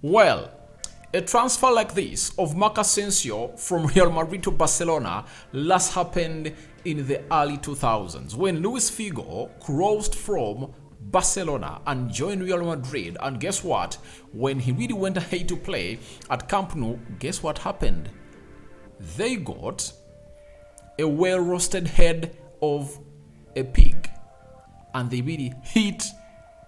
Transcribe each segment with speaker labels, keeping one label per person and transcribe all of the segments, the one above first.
Speaker 1: Well, a transfer like this of Asensio from Real Madrid to Barcelona last happened in the early 2000s when Luis Figo crossed from Barcelona and joined Real Madrid. And guess what? When he really went ahead to play at Camp Nou, guess what happened? They got a well-roasted head of a pig and they really hit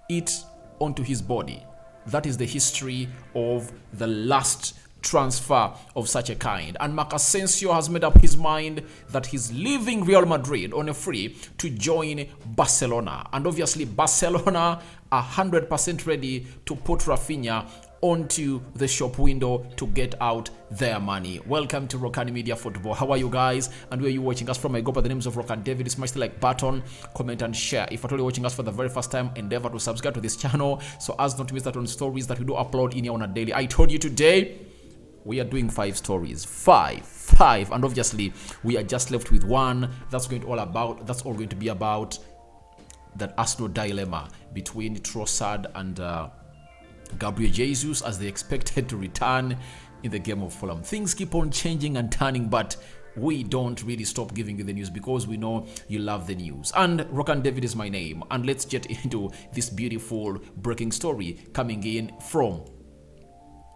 Speaker 1: it onto his body. That is the history of the last transfer of such a kind. And Asensio has made up his mind that he's leaving Real Madrid on a free to join Barcelona. And obviously Barcelona are 100% ready to put Raphinha onto the shop window to get out their money. Welcome to Rokani Media Football. How are you guys? And where are you watching us from? I go by the names of Rokani David. Smash the like button, comment and share. If you're watching us for the very first time, endeavor to subscribe to this channel so as not to miss out on stories that we do upload in here on a daily. I told you today we are doing 5 stories. Five, and obviously we are just left with one. That's all going to be about that Arsenal dilemma between Trossard and Gabriel Jesus as they expected to return in the game of Fulham. Things keep on changing and turning, but we don't really stop giving you the news because we know you love the news. And Rokani David is my name, and let's get into this beautiful breaking story coming in from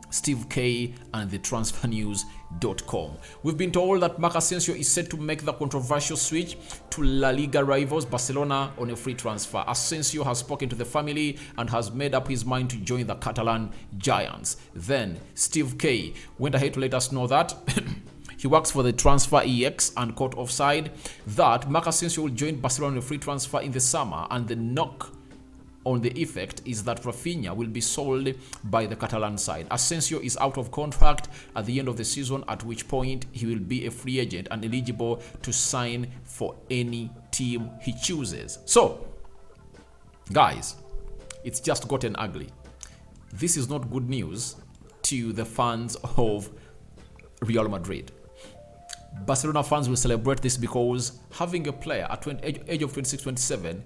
Speaker 1: Steve K and the transfernews.com. We've been told that Asensio is set to make the controversial switch to La Liga rivals Barcelona on a free transfer. Asensio has spoken to the family and has made up his mind to join the Catalan Giants. Then Steve K went ahead to let us know that he works for the Transfer EX and caught offside that Asensio will join Barcelona on a free transfer in the summer, and the knock on the effect is that Raphinha will be sold by the Catalan side. Asensio is out of contract at the end of the season, at which point he will be a free agent and eligible to sign for any team he chooses. So, guys, it's just gotten ugly. This is not good news to the fans of Real Madrid. Barcelona fans will celebrate this because having a player at age of 26, 27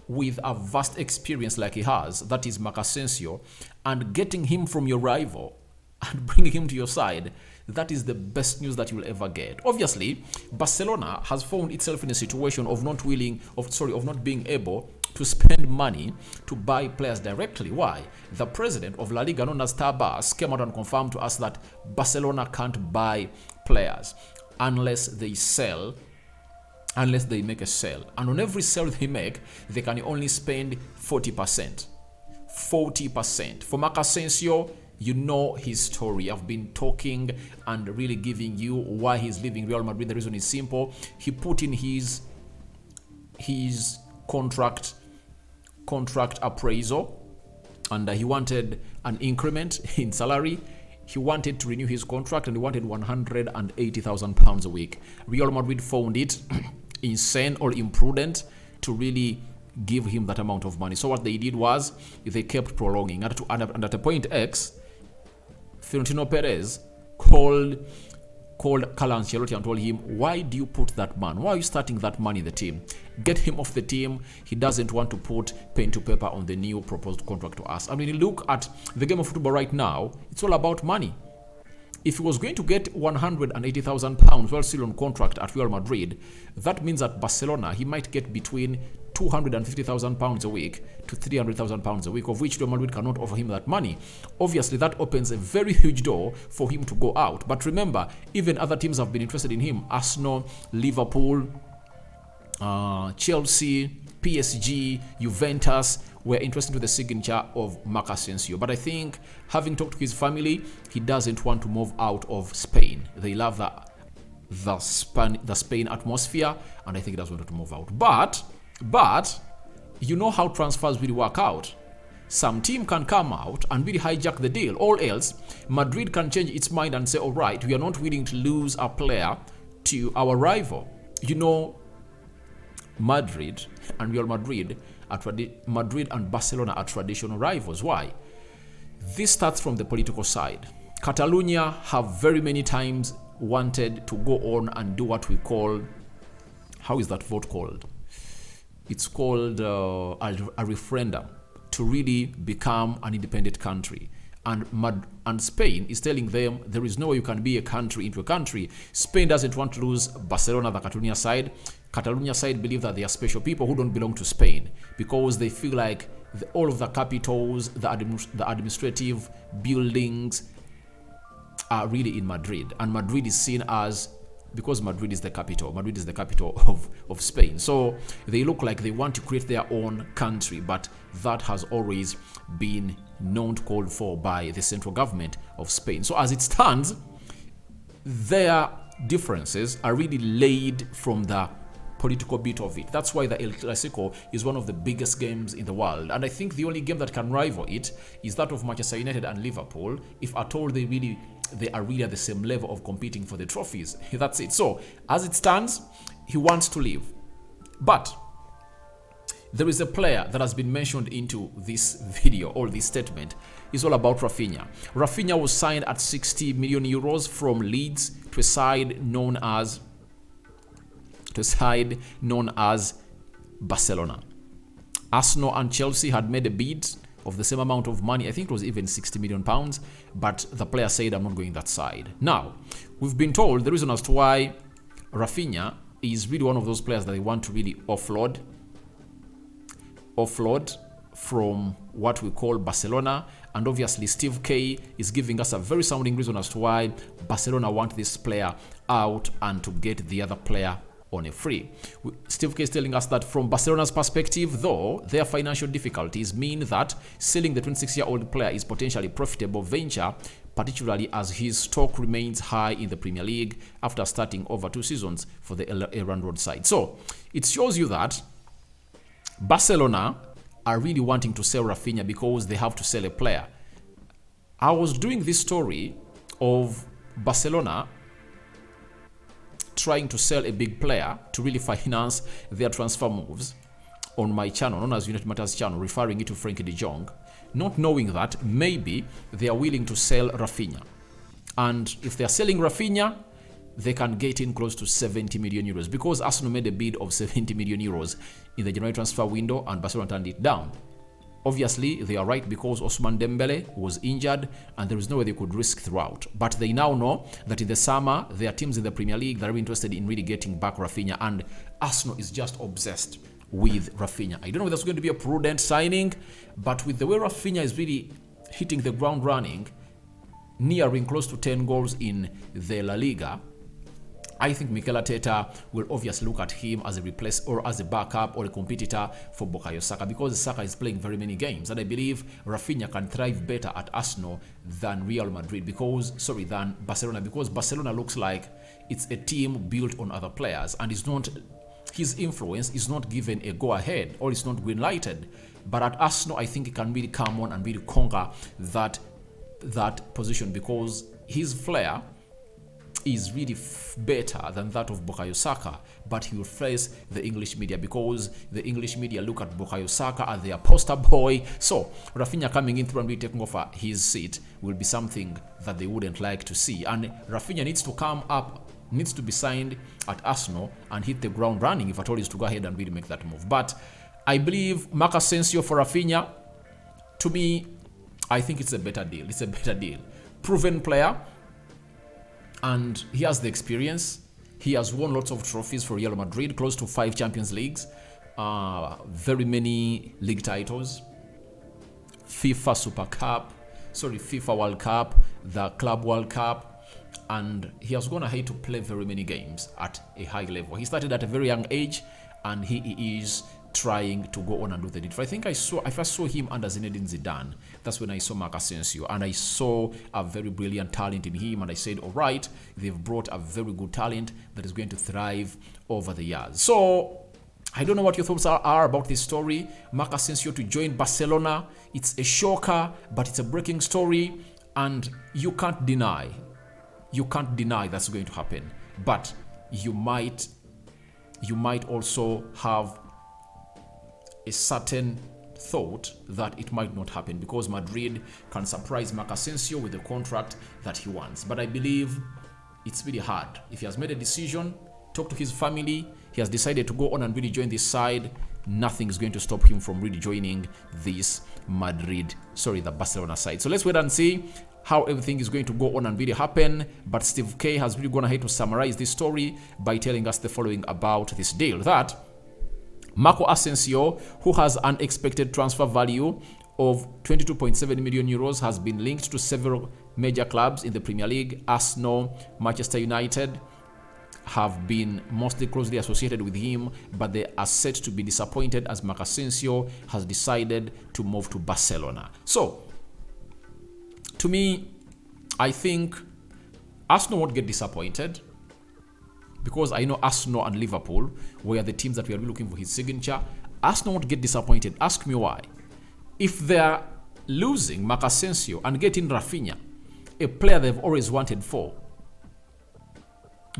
Speaker 1: with a vast experience like he has, that is Asensio, and getting him from your rival and bringing him to your side, that is the best news that you will ever get. Obviously, Barcelona has found itself in a situation of not being able to spend money to buy players directly. Why? The president of La Liga, known as Tabas, came out and confirmed to us that Barcelona can't buy players unless they make a sale, and on every sale they make, they can only spend 40%. 40%. For Asensio, you know his story. I've been talking and really giving you why he's leaving Real Madrid. The reason is simple. He put in his contract appraisal, and he wanted an increment in salary. He wanted to renew his contract, and he wanted £180,000 a week. Real Madrid found it insane or imprudent to really give him that amount of money. So what they did was they kept prolonging. And at a point X, Florentino Perez called Carlo Ancelotti and told him, why do you put that man? Why are you starting that man in the team? Get him off the team. He doesn't want to put pen to paper on the new proposed contract to us. I mean, look at the game of football right now. It's all about money. If he was going to get £180,000 while still on contract at Real Madrid, that means at Barcelona he might get between £250,000 a week to £300,000 a week, of which Real Madrid cannot offer him that money. Obviously, that opens a very huge door for him to go out. But remember, even other teams have been interested in him. Arsenal, Liverpool, Chelsea, PSG, Juventus were interested in the signature of Asensio. But I think, having talked to his family, he doesn't want to move out of Spain. They love the Spain atmosphere, and I think he doesn't want to move out. But you know how transfers really work out. Some team can come out and really hijack the deal. All else, Madrid can change its mind and say, all right, we are not willing to lose a player to our rival. You know, Madrid and Real Madrid Madrid and Barcelona are traditional rivals. Why? This starts from the political side. Catalonia have very many times wanted to go on and do what we call, how is that vote called? It's called a referendum to really become an independent country. And Spain is telling them there is no way you can be a country into a country. Spain doesn't want to lose Barcelona, the Catalonia side. Catalonia side believe that they are special people who don't belong to Spain because they feel like all of the capitals, the administrative buildings are really in Madrid. And Madrid is seen as, because Madrid is the capital of Spain. So they look like they want to create their own country, but that has always been not called for by the central government of Spain. So as it stands, their differences are really laid from the political bit of it. That's why the El Clasico is one of the biggest games in the world. And I think the only game that can rival it is that of Manchester United and Liverpool, if at all they are really at the same level of competing for the trophies. That's it. So as it stands, he wants to leave. But there is a player that has been mentioned into this video or this statement. It's all about Raphinha. Raphinha was signed at 60 million euros from Leeds to a side known as Barcelona. Arsenal and Chelsea had made a bid of the same amount of money. I think it was even 60 million pounds, but the player said, I'm not going that side. Now, we've been told the reason as to why Raphinha is really one of those players that they want to really offload from what we call Barcelona. And obviously Steve K is giving us a very sounding reason as to why Barcelona want this player out and to get the other player on a free. Steve K is telling us that from Barcelona's perspective, though, their financial difficulties mean that selling the 26-year-old player is potentially a profitable venture, particularly as his stock remains high in the Premier League after starting over 2 seasons for the Elland Road side. So it shows you that Barcelona are really wanting to sell Raphinha because they have to sell a player. I was doing this story of Barcelona trying to sell a big player to really finance their transfer moves on my channel, known as United Matters channel, referring it to Frankie de Jong, not knowing that maybe they are willing to sell Raphinha. And if they are selling Raphinha, they can get in close to 70 million euros because Arsenal made a bid of 70 million euros in the January transfer window and Barcelona turned it down. Obviously, they are right because Ousmane Dembele was injured and there is no way they could risk throughout. But they now know that in the summer, there are teams in the Premier League that are interested in really getting back Raphinha, and Arsenal is just obsessed with Raphinha. I don't know if that's going to be a prudent signing, but with the way Raphinha is really hitting the ground running, nearing close to 10 goals in the La Liga, I think Mikel Arteta will obviously look at him as a replace or as a backup or a competitor for Bukayo Saka because Saka is playing very many games, and I believe Raphinha can thrive better at Arsenal than than Barcelona, because Barcelona looks like it's a team built on other players and his influence is not given a go-ahead or it's not green-lighted. But at Arsenal, I think he can really come on and really conquer that position because his flair is really better than that of Bukayo Saka, but he will face the English media because the English media look at Bukayo Saka as their poster boy. So Raphinha coming in through and really taking over his seat will be something that they wouldn't like to see. And Raphinha needs to be signed at Arsenal and hit the ground running if at all is to go ahead and really make that move. But I believe Asensio for Raphinha, to me, I think it's a better deal. It's a better deal. Proven player, and he has the experience. He has won lots of trophies for Real Madrid, close to 5 Champions Leagues, very many league titles, FIFA World Cup, the Club World Cup, and he has gone ahead to play very many games at a high level. He started at a very young age, and he is trying to go on and do the deed. I think I first saw him under Zinedine Zidane. That's when I saw Asensio, and I saw a very brilliant talent in him, and I said, all right, they've brought a very good talent that is going to thrive over the years. So I don't know what your thoughts are about this story. Asensio to join Barcelona, it's a shocker, but it's a breaking story, and you can't deny that's going to happen. But you might also have a certain thought that it might not happen because Madrid can surprise Asensio with the contract that he wants. But I believe it's really hard. If he has made a decision, talk to his family, he has decided to go on and really join this side, nothing is going to stop him from really joining this the Barcelona side. So let's wait and see how everything is going to go on and really happen. But Steve K has really gone ahead to summarize this story by telling us the following about this deal: that Marco Asensio, who has an expected transfer value of 22.7 million euros, has been linked to several major clubs in the Premier League. Arsenal, Manchester United have been mostly closely associated with him, but they are set to be disappointed as Marco Asensio has decided to move to Barcelona. So, to me, I think Arsenal won't get disappointed, because I know Arsenal and Liverpool were the teams that we are looking for his signature. Arsenal won't get disappointed. Ask me why. If they're losing Marco Asensio and getting Raphinha, a player they've always wanted for,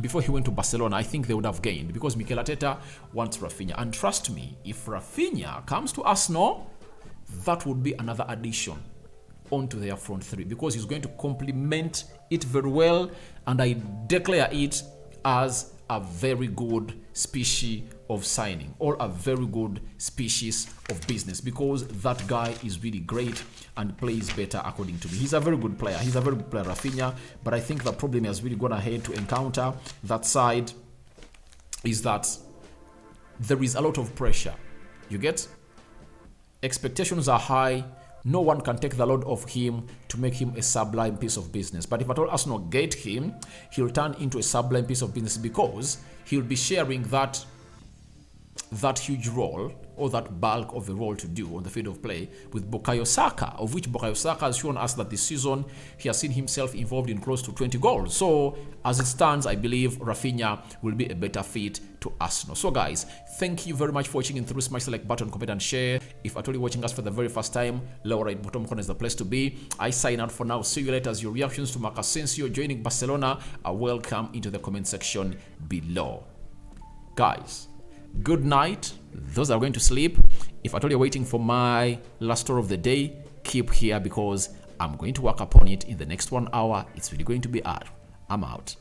Speaker 1: before he went to Barcelona, I think they would have gained, because Mikel Arteta wants Raphinha. And trust me, if Raphinha comes to Arsenal, that would be another addition onto their front three, because he's going to complement it very well, and I declare it as a very good species of signing, or a very good species of business, because that guy is really great and plays better according to me. He's a very good player. He's a very good player, Raphinha. But I think the problem he has really gone ahead to encounter that side is that there is a lot of pressure. You get? Expectations are high. No one can take the load off him to make him a sublime piece of business. But if at all Arsenal get him, he'll turn into a sublime piece of business, because he'll be sharing that huge role, or that bulk of the role to do on the field of play, with Bukayo Saka, of which Bukayo Saka has shown us that this season he has seen himself involved in close to 20 goals. So as it stands, I believe Raphinha will be a better fit to Arsenal. So guys, thank you very much for watching, and through smash the like button, comment and share. If at all you're watching us for the very first time, lower right bottom corner is the place to be. I sign out for now. See you later, as your reactions to Marco Asensio joining Barcelona are welcome into the comment section below. Guys, good night. Those are going to sleep. If at all you're waiting for my last story of the day, keep here, because I'm going to work upon it in the next 1 hour. It's really going to be hard. I'm out.